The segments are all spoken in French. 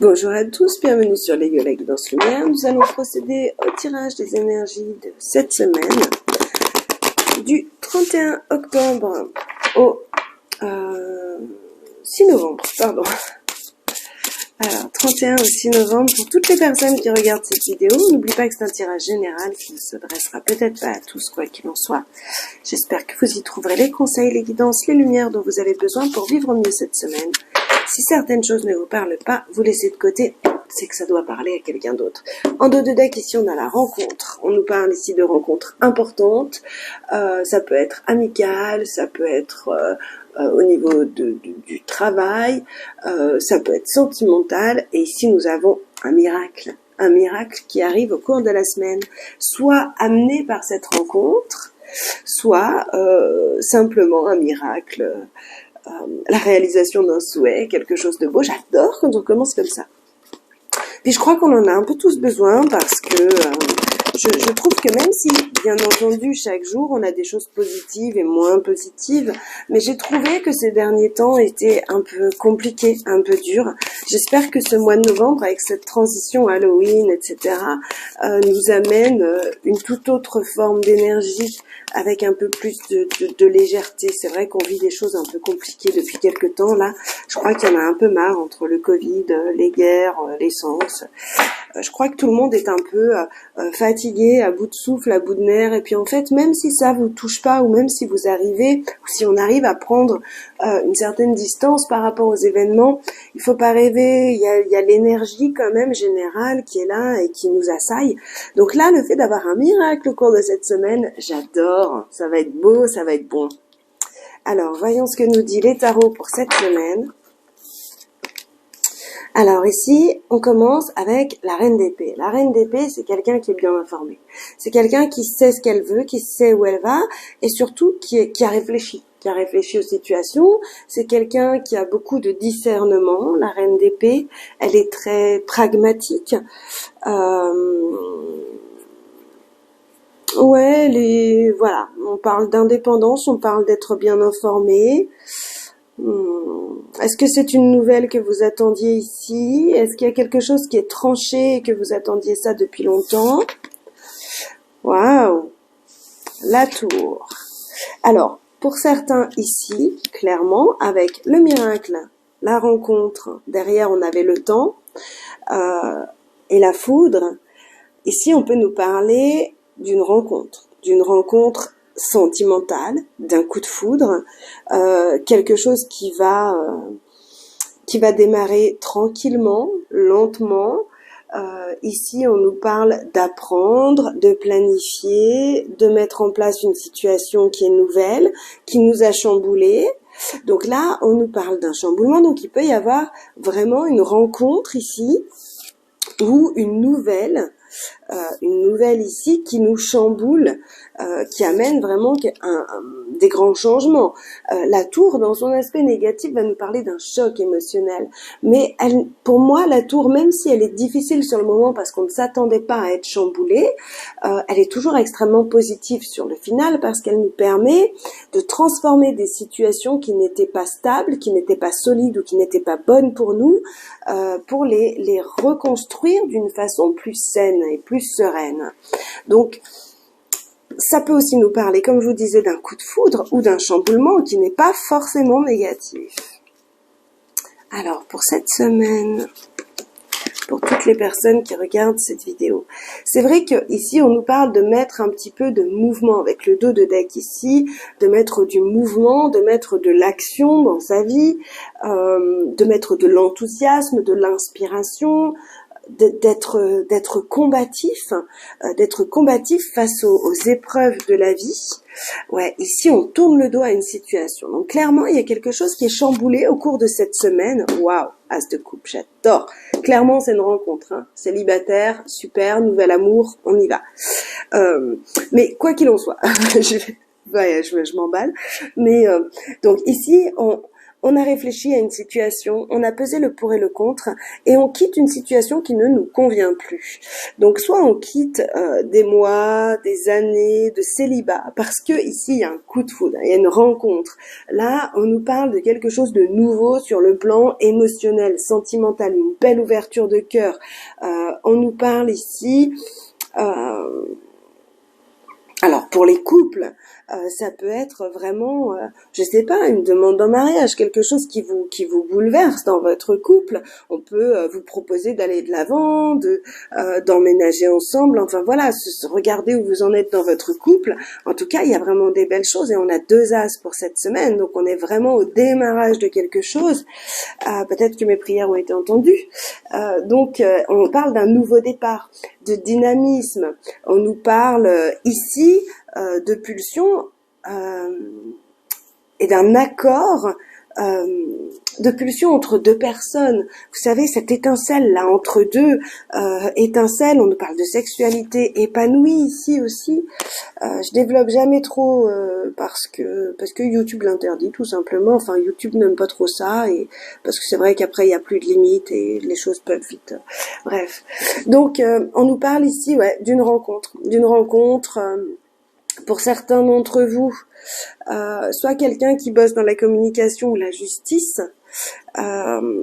Bonjour à tous, bienvenue sur les Yola Guidance Lumière. Nous allons procéder au tirage des énergies de cette semaine, du 31 octobre au 6 novembre, pardon. Alors, 31 au 6 novembre, pour toutes les personnes qui regardent cette vidéo, n'oubliez pas que c'est un tirage général qui ne s'adressera peut-être pas à tous, quoi qu'il en soit. J'espère que vous y trouverez les conseils, les guidances, les lumières dont vous avez besoin pour vivre mieux cette semaine. Si certaines choses ne vous parlent pas, vous laissez de côté, c'est que ça doit parler à quelqu'un d'autre. En dos de deck, ici, on a la rencontre. On nous parle ici de rencontres importantes. Ça peut être amical, ça peut être au niveau du travail, ça peut être sentimental. Et ici, nous avons un miracle qui arrive au cours de la semaine, soit amené par cette rencontre, soit simplement un miracle, la réalisation d'un souhait, quelque chose de beau. J'adore quand on commence comme ça. Puis je crois qu'on en a un peu tous besoin parce que je trouve que même si, bien entendu, chaque jour, on a des choses positives et moins positives, mais j'ai trouvé que ces derniers temps étaient un peu compliqués, un peu durs. J'espère que ce mois de novembre, avec cette transition Halloween, etc., nous amène une toute autre forme d'énergie, avec un peu plus de légèreté. C'est vrai qu'on vit des choses un peu compliquées depuis quelque temps, là. Je crois qu'il y en a un peu marre entre le Covid, les guerres, l'essence. Je crois que tout le monde est un peu fatigué, à bout de souffle, à bout de nerfs. Et puis en fait, même si ça vous touche pas, ou même si vous arrivez, ou si on arrive à prendre une certaine distance par rapport aux événements, il faut pas rêver. Il y a l'énergie quand même générale qui est là et qui nous assaille. Donc là, le fait d'avoir un miracle au cours de cette semaine, j'adore. Ça va être beau, ça va être bon. Alors, voyons ce que nous dit les tarots pour cette semaine. Alors ici, on commence avec la reine d'épée. La reine d'épée, c'est quelqu'un qui est bien informé. C'est quelqu'un qui sait ce qu'elle veut, qui sait où elle va, et surtout qui a réfléchi aux situations. C'est quelqu'un qui a beaucoup de discernement. La reine d'épée, elle est très pragmatique. Ouais, voilà. On parle d'indépendance, on parle d'être bien informé. Est-ce que c'est une nouvelle que vous attendiez ici? Est-ce qu'il y a quelque chose qui est tranché et que vous attendiez ça depuis longtemps? Waouh! La tour. Alors, pour certains ici, clairement, avec le miracle, la rencontre, derrière on avait le temps, et la foudre, ici on peut nous parler d'une rencontre sentimentale, d'un coup de foudre, quelque chose qui va démarrer tranquillement, lentement. Ici, on nous parle d'apprendre, de planifier, de mettre en place une situation qui est nouvelle, qui nous a chamboulés. Donc là, on nous parle d'un chamboulement, donc il peut y avoir vraiment une rencontre ici, ou une nouvelle ici qui nous chamboule, qui amène vraiment des grands changements. La tour, dans son aspect négatif, va nous parler d'un choc émotionnel. Mais pour moi, la tour, même si elle est difficile sur le moment parce qu'on ne s'attendait pas à être chamboulée, elle est toujours extrêmement positive sur le final parce qu'elle nous permet de transformer des situations qui n'étaient pas stables, qui n'étaient pas solides ou qui n'étaient pas bonnes pour nous, pour les reconstruire d'une façon plus saine et plus sereine. Donc, ça peut aussi nous parler, comme je vous disais, d'un coup de foudre ou d'un chamboulement qui n'est pas forcément négatif. Alors, pour cette semaine, pour toutes les personnes qui regardent cette vidéo, c'est vrai que ici on nous parle de mettre un petit peu de mouvement avec le dos de deck ici, de mettre du mouvement, de mettre de l'action dans sa vie, de mettre de l'enthousiasme, de l'inspiration, d'être combatif face aux épreuves de la vie. Ouais, ici on tourne le dos à une situation. Donc clairement, il y a quelque chose qui est chamboulé au cours de cette semaine. Waouh, as de coupe, j'adore. Clairement, c'est une rencontre, hein. Célibataire, super, nouvel amour, on y va. Mais quoi qu'il en soit, je m'emballe. Mais donc ici, on a réfléchi à une situation, on a pesé le pour et le contre, et on quitte une situation qui ne nous convient plus. Donc soit on quitte des mois, des années de célibat, parce que ici il y a un coup de foudre, il y a une rencontre. Là, on nous parle de quelque chose de nouveau sur le plan émotionnel, sentimental, une belle ouverture de cœur. On nous parle ici... alors pour les couples, ça peut être vraiment, je sais pas, une demande en mariage, quelque chose qui vous bouleverse dans votre couple. On peut vous proposer d'aller de l'avant, d'emménager ensemble. Enfin voilà, regardez où vous en êtes dans votre couple. En tout cas, il y a vraiment des belles choses et on a 2 as pour cette semaine, donc on est vraiment au démarrage de quelque chose. Peut-être que mes prières ont été entendues. Donc on parle d'un nouveau départ, de dynamisme. On nous parle ici de pulsion et d'un accord de pulsion entre 2 personnes. Vous savez, cette étincelle là entre 2 étincelles, on nous parle de sexualité épanouie ici aussi. Je développe jamais trop parce que YouTube l'interdit tout simplement. Enfin, YouTube n'aime pas trop ça et parce que c'est vrai qu'après il y a plus de limites et les choses peuvent vite. Bref. Donc on nous parle ici d'une rencontre, pour certains d'entre vous, soit quelqu'un qui bosse dans la communication ou la justice,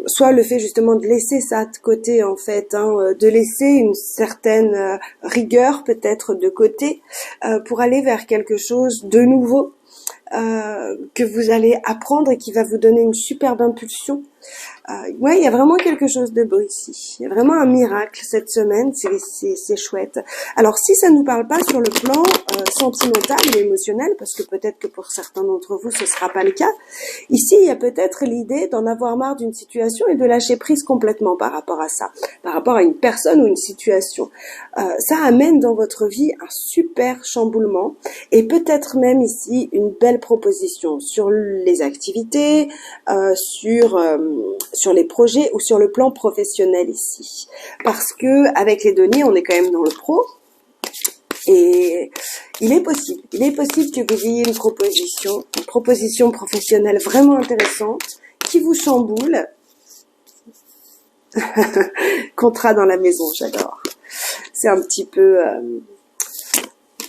soit le fait justement de laisser ça de côté en fait, de laisser une certaine rigueur peut-être de côté pour aller vers quelque chose de nouveau que vous allez apprendre et qui va vous donner une superbe impulsion. Ouais, il y a vraiment quelque chose de beau ici. Il y a vraiment un miracle cette semaine, c'est chouette. Alors si ça nous parle pas sur le plan sentimental et émotionnel, parce que peut-être que pour certains d'entre vous ce sera pas le cas, ici il y a peut-être l'idée d'en avoir marre d'une situation et de lâcher prise complètement par rapport à ça, par rapport à une personne ou une situation. Ça amène dans votre vie un super chamboulement et peut-être même ici une belle proposition sur les activités, sur les projets ou sur le plan professionnel ici. Parce que avec les données, on est quand même dans le pro. Et il est possible que vous ayez une proposition professionnelle vraiment intéressante qui vous chamboule. Contrat dans la maison, j'adore. C'est un petit peu...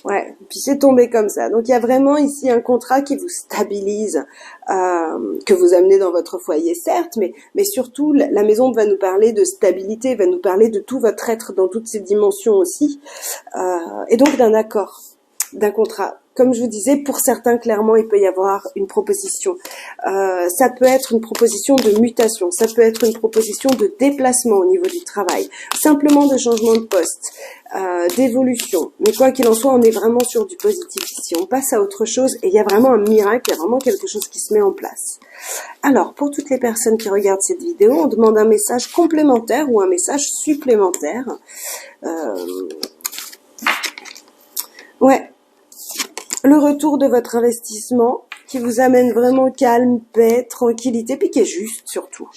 ouais, puis c'est tombé comme ça. Donc il y a vraiment ici un contrat qui vous stabilise, que vous amenez dans votre foyer, certes, mais surtout la maison va nous parler de stabilité, va nous parler de tout votre être dans toutes ses dimensions aussi, et donc d'un accord, d'un contrat. Comme je vous disais, pour certains, clairement, il peut y avoir une proposition. Ça peut être une proposition de mutation, ça peut être une proposition de déplacement au niveau du travail, simplement de changement de poste, d'évolution. Mais quoi qu'il en soit, on est vraiment sur du positif ici. On passe à autre chose et il y a vraiment un miracle, il y a vraiment quelque chose qui se met en place. Alors, pour toutes les personnes qui regardent cette vidéo, on demande un message complémentaire ou un message supplémentaire. Ouais. Le retour de votre investissement qui vous amène vraiment calme, paix, tranquillité, puis qui est juste surtout.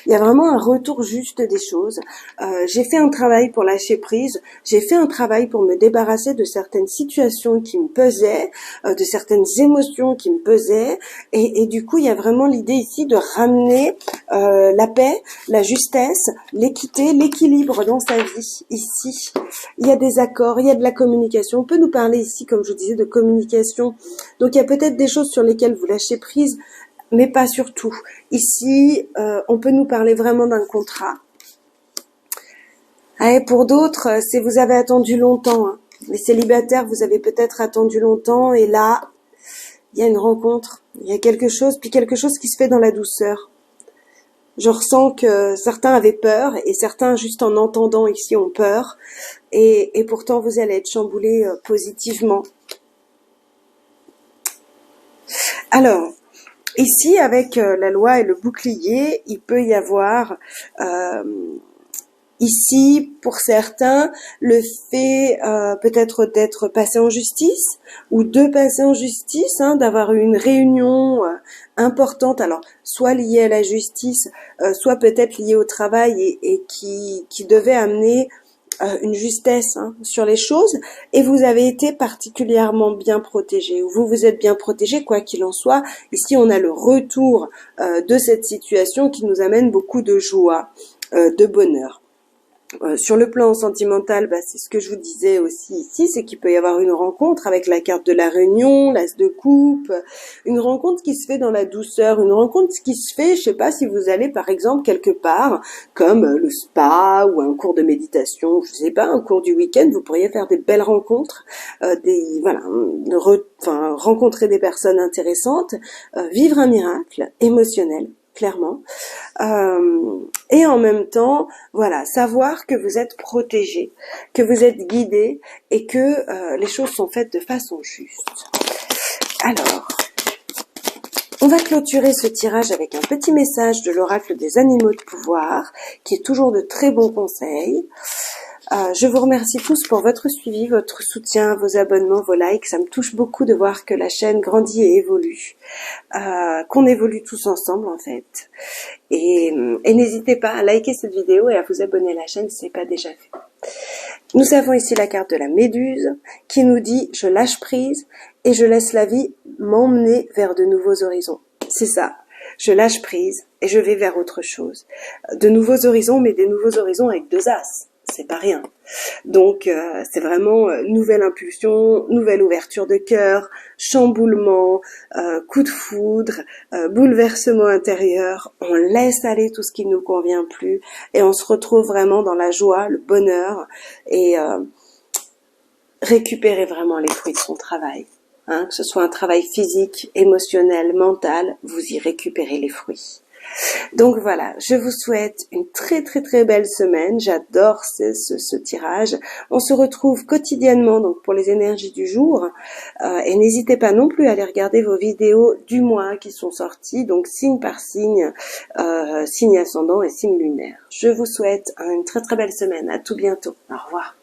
Il y a vraiment un retour juste des choses. J'ai fait un travail pour lâcher prise, j'ai fait un travail pour me débarrasser de certaines situations qui me pesaient, de certaines émotions qui me pesaient, et du coup il y a vraiment l'idée ici de ramener la paix, la justesse, l'équité, l'équilibre dans sa vie. Ici, il y a des accords, il y a de la communication. On peut nous parler ici, comme je vous disais, de communication. Donc il y a peut-être des choses sur lesquelles vous lâchez prise, mais pas sur tout. Ici, on peut nous parler vraiment d'un contrat. Et pour d'autres, c'est vous avez attendu longtemps. Hein. Les célibataires, vous avez peut-être attendu longtemps, et là, il y a une rencontre, il y a quelque chose, puis quelque chose qui se fait dans la douceur. Je ressens que certains avaient peur, et certains, juste en entendant ici, ont peur, et pourtant vous allez être chamboulés positivement. Alors, ici, avec la loi et le bouclier, il peut y avoir, ici, pour certains, le fait peut-être d'être passé en justice, ou de passer en justice, d'avoir une réunion importante, alors soit liée à la justice, soit peut-être liée au travail, et qui devait amener une justesse sur les choses, et vous avez été particulièrement bien protégé, ou vous vous êtes bien protégé, quoi qu'il en soit. Ici, on a le retour de cette situation qui nous amène beaucoup de joie, de bonheur. Sur le plan sentimental, c'est ce que je vous disais aussi ici, c'est qu'il peut y avoir une rencontre avec la carte de la réunion, l'as de coupe, une rencontre qui se fait dans la douceur, une rencontre qui se fait, je sais pas, si vous allez par exemple quelque part, comme le spa ou un cours de méditation, je sais pas, un cours du week-end, vous pourriez faire des belles rencontres, rencontrer des personnes intéressantes, vivre un miracle émotionnel. Clairement, et en même temps, voilà, savoir que vous êtes protégé, que vous êtes guidé et que les choses sont faites de façon juste. Alors, on va clôturer ce tirage avec un petit message de l'oracle des animaux de pouvoir, qui est toujours de très bons conseils. Je vous remercie tous pour votre suivi, votre soutien, vos abonnements, vos likes. Ça me touche beaucoup de voir que la chaîne grandit et évolue, qu'on évolue tous ensemble en fait. Et n'hésitez pas à liker cette vidéo et à vous abonner à la chaîne si ce n'est pas déjà fait. Nous avons ici la carte de la Méduse qui nous dit « Je lâche prise et je laisse la vie m'emmener vers de nouveaux horizons ». C'est ça. Je lâche prise et je vais vers autre chose. De nouveaux horizons, mais des nouveaux horizons avec 2 as. C'est pas rien. Donc c'est vraiment nouvelle impulsion, nouvelle ouverture de cœur, chamboulement, coup de foudre, bouleversement intérieur. On laisse aller tout ce qui ne nous convient plus et on se retrouve vraiment dans la joie, le bonheur et récupérer vraiment les fruits de son travail. Que ce soit un travail physique, émotionnel, mental, vous y récupérez les fruits. Donc voilà, je vous souhaite une très très très belle semaine. J'adore ce tirage. On se retrouve quotidiennement donc pour les énergies du jour. Et n'hésitez pas non plus à aller regarder vos vidéos du mois qui sont sorties, donc signe par signe, signe ascendant et signe lunaire. Je vous souhaite une très très belle semaine. À tout bientôt. Au revoir.